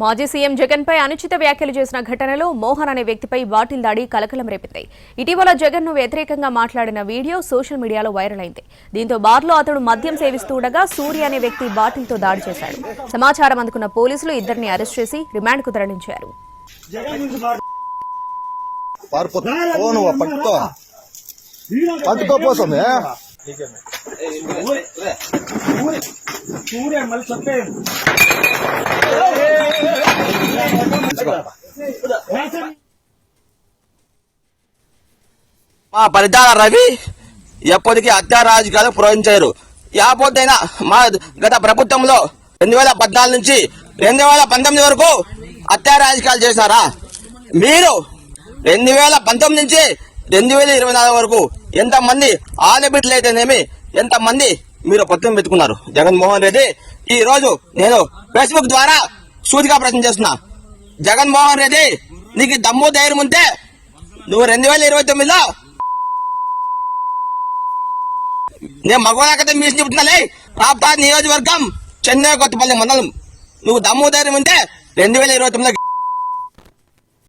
మాజీ సీఎం జగన్ పై అనుచిత వ్యాఖ్యలు చేసిన ఘటనలో మోహన్ అనే వ్యక్తిపై బాటిల్ దాడి కలకలం రేపింది. ఇటీవల జగన్ ను వ్యతిరేకంగా మాట్లాడిన వీడియో సోషల్ మీడియాలో వైరల్ అయింది. దీంతో బార్లో అతడు మద్యం సేవిస్తూ ఉండగా సూర్య అనే వ్యక్తి బాటిల్తో దాడి చేశాడు. సమాచారం అందుకున్న పోలీసులు ఇద్దరిని అరెస్ట్ చేసి రిమాండ్ కు తరలించారు. మా పరిటాల రవి ఎప్పటికీ హత్యా రాజకీయాలు ప్రోత్సహించారు. యాపోతైనా మా గత ప్రభుత్వంలో 2014 నుంచి 2019 వరకు హత్యా రాజకీయాలు చేశారా? మీరు 2019 నుంచి 2024 వరకు ఎంతమంది ఆడబిడ్డలు అయితేనేమి ఎంతమంది మీరు పొత్తులు పెట్టుకున్నారు? జగన్మోహన్ రెడ్డి ఈ రోజు నేను ఫేస్బుక్ ద్వారా సూటిగా ప్రశ్న చేస్తున్నా. జగన్మోహన్ రెడ్డి నీకు దమ్ము ధైర్యం ఉంటే నువ్వు 2029లో నేను మగవాళ్ళకైతే మీసి చెబుతున్నాలే రాప్తా నియోజకవర్గం చెన్నై కొత్తపల్లి మండలం నువ్వు దమ్ము ధైర్యం ఉంటే 2029లో